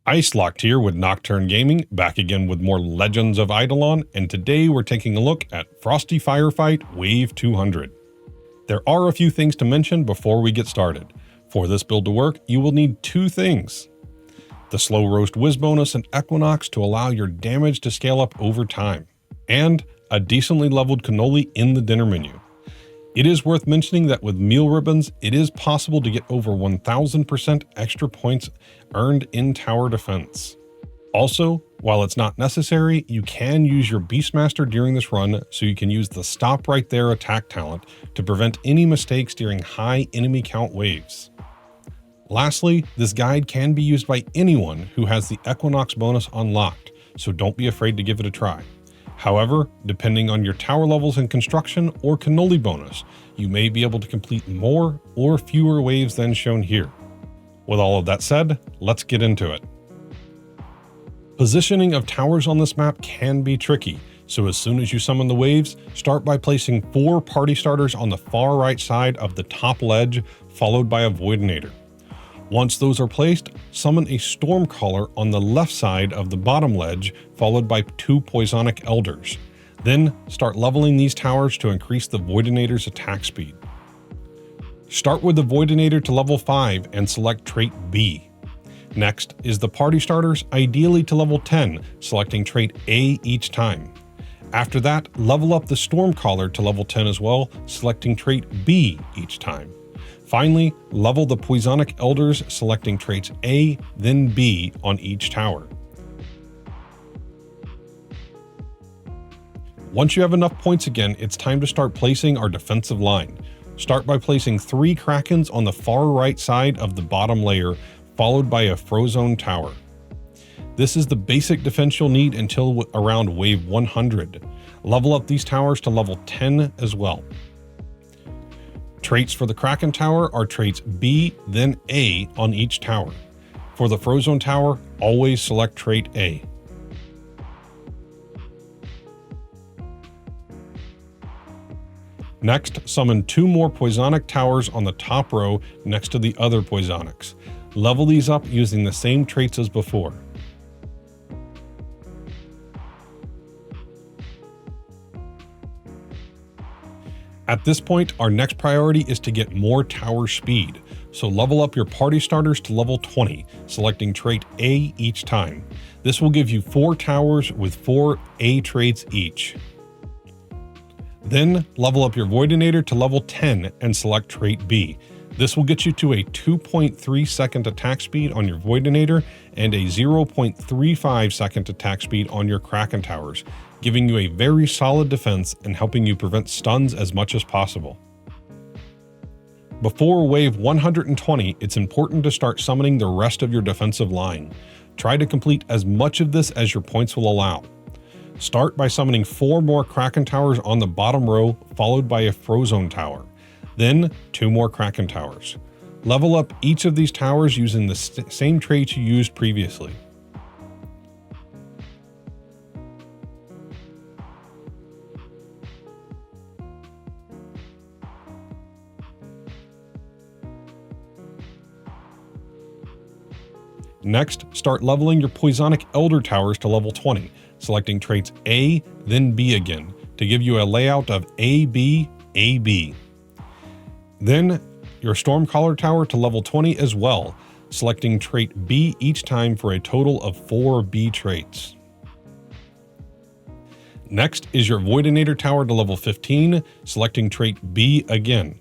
Ice Locked here with Nocturne Gaming, back again with more Legends of Idleon, and today we're taking a look at Frosty Firefight Wave 200. There are a few things to mention before we get started. For this build to work, you will need two things: the Slow Roast Whiz bonus and Equinox to allow your damage to scale up over time, and a decently leveled cannoli in the dinner menu. It is worth mentioning that with meal ribbons, it is possible to get over 1000% extra points earned in tower defense. Also, while it's not necessary, you can use your Beastmaster during this run, so you can use the Stop Right There attack talent to prevent any mistakes during high enemy count waves. Lastly, this guide can be used by anyone who has the Equinox bonus unlocked, so don't be afraid to give it a try. However, depending on your tower levels and construction or cannoli bonus, you may be able to complete more or fewer waves than shown here. With all of that said, let's get into it. Positioning of towers on this map can be tricky, so as soon as you summon the waves, start by placing 4 party starters on the far right side of the top ledge, followed by a Voidinator. Once those are placed, summon a Stormcaller on the left side of the bottom ledge, followed by 2 Poisonic Elders. Then start leveling these towers to increase the Voidinator's attack speed. Start with the Voidinator to level 5 and select trait B. Next is the party starters, ideally to level 10, selecting trait A each time. After that, level up the Stormcaller to level 10 as well, selecting trait B each time. Finally, level the Poisonic Elders, selecting traits A, then B on each tower. Once you have enough points again, it's time to start placing our defensive line. Start by placing 3 Krakens on the far right side of the bottom layer, followed by a Frozone tower. This is the basic defense you'll need until around wave 100. Level up these towers to level 10 as well. Traits for the Kraken Tower are traits B, then A on each tower. For the Frozone Tower, always select trait A. Next, summon 2 more Poisonic Towers on the top row next to the other Poisonics. Level these up using the same traits as before. At this point, our next priority is to get more tower speed, so level up your party starters to level 20, selecting trait A each time. This will give you 4 towers with 4 A traits each. Then level up your Voidinator to level 10 and select trait B. This will get you to a 2.3 second attack speed on your Voidinator and a 0.35 second attack speed on your Kraken Towers, giving you a very solid defense and helping you prevent stuns as much as possible. Before wave 120, it's important to start summoning the rest of your defensive line. Try to complete as much of this as your points will allow. Start by summoning 4 more Kraken Towers on the bottom row, followed by a Frozone Tower. Then 2 more Kraken Towers. Level up each of these towers using the same traits you used previously. Next, start leveling your Poisonic Elder Towers to level 20, selecting traits A, then B again, to give you a layout of AB, AB. Then, your Stormcaller Tower to level 20 as well, selecting trait B each time for a total of 4 B traits. Next is your Voidinator Tower to level 15, selecting trait B again.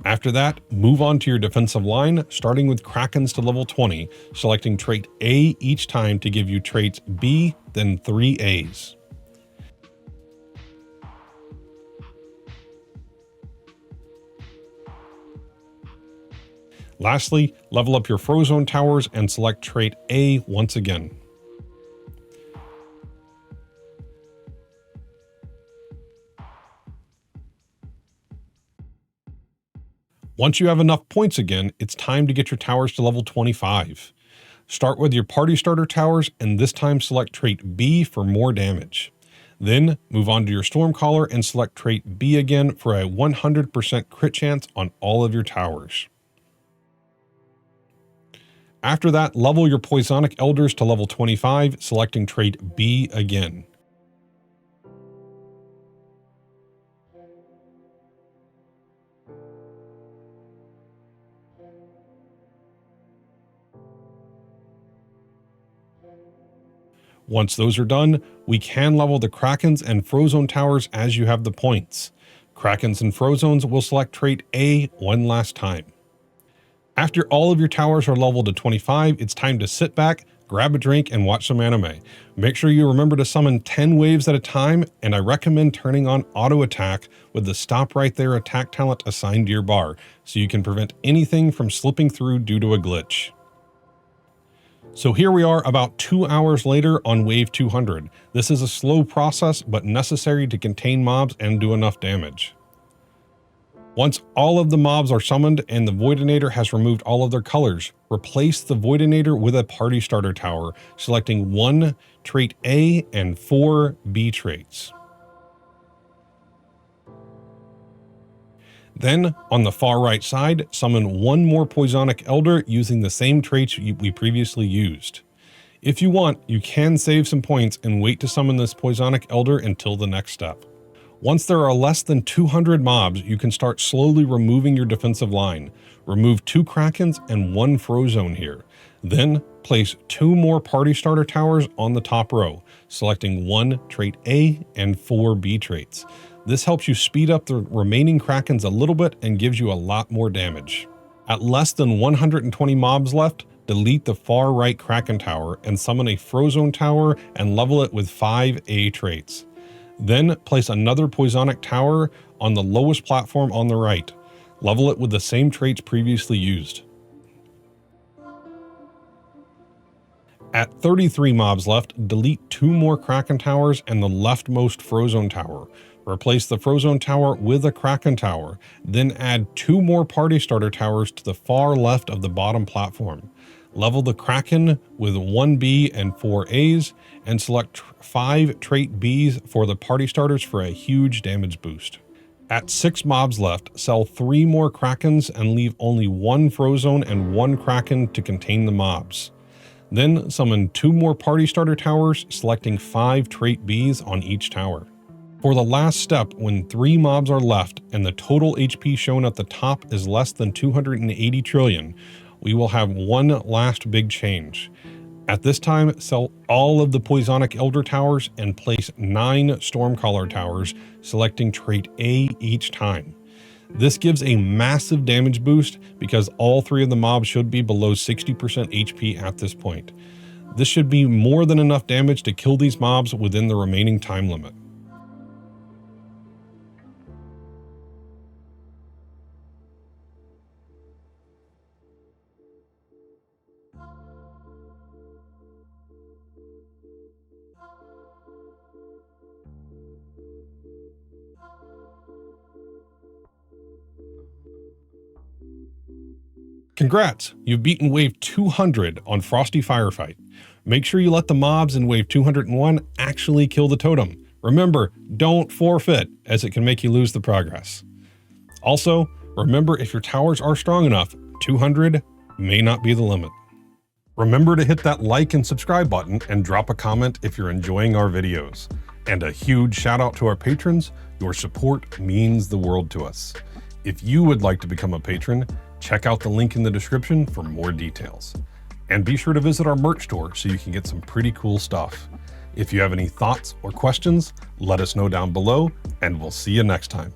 After that, move on to your defensive line, starting with Krakens to level 20, selecting trait A each time to give you traits B, then 3 A's. Lastly, level up your Frozone Towers and select trait A once again. Once you have enough points again, it's time to get your towers to level 25. Start with your party starter towers and this time select trait B for more damage. Then move on to your Stormcaller and select trait B again for a 100% crit chance on all of your towers. After that, level your Poisonic Elders to level 25, selecting trait B again. Once those are done, we can level the Krakens and Frozone Towers as you have the points. Krakens and Frozones will select trait A one last time. After all of your towers are leveled to 25, it's time to sit back, grab a drink, and watch some anime. Make sure you remember to summon 10 waves at a time, and I recommend turning on auto attack with the stop right there attack talent assigned to your bar, so you can prevent anything from slipping through due to a glitch. So here we are about 2 hours later on Wave 200. This is a slow process, but necessary to contain mobs and do enough damage. Once all of the mobs are summoned and the Voidinator has removed all of their colors, replace the Voidinator with a Party Starter Tower, selecting 1 trait A and 4 B traits. Then, on the far right side, summon 1 more Poisonic Elder using the same traits we previously used. If you want, you can save some points and wait to summon this Poisonic Elder until the next step. Once there are less than 200 mobs, you can start slowly removing your defensive line. Remove 2 Krakens and 1 Frozone here. Then, place 2 more Party Starter Towers on the top row, selecting 1 trait A and 4 B traits. This helps you speed up the remaining Krakens a little bit and gives you a lot more damage. At less than 120 mobs left, delete the far right Kraken Tower and summon a Frozone Tower and level it with 5 A traits. Then place another Poisonic Tower on the lowest platform on the right. Level it with the same traits previously used. At 33 mobs left, delete 2 more Kraken Towers and the leftmost Frozone Tower. Replace the Frozone Tower with a Kraken Tower, then add 2 more Party Starter Towers to the far left of the bottom platform. Level the Kraken with 1 B and 4 A's, and select 5 trait B's for the Party Starters for a huge damage boost. At 6 mobs left, sell 3 more Krakens and leave only 1 Frozone and 1 Kraken to contain the mobs. Then summon 2 more Party Starter Towers, selecting 5 trait B's on each tower. For the last step, when 3 mobs are left and the total HP shown at the top is less than 280 trillion, we will have one last big change. At this time, sell all of the Poisonic Elder Towers and place 9 Stormcaller Towers, selecting trait A each time. This gives a massive damage boost because all 3 of the mobs should be below 60% HP at this point. This should be more than enough damage to kill these mobs within the remaining time limit. Congrats! You've beaten Wave 200 on Frosty Firefight. Make sure you let the mobs in Wave 201 actually kill the totem. Remember, don't forfeit, as it can make you lose the progress. Also, remember if your towers are strong enough, 200 may not be the limit. Remember to hit that like and subscribe button and drop a comment if you're enjoying our videos. And a huge shout out to our patrons. Your support means the world to us. If you would like to become a patron, check out the link in the description for more details. And be sure to visit our merch store so you can get some pretty cool stuff. If you have any thoughts or questions, let us know down below, and we'll see you next time.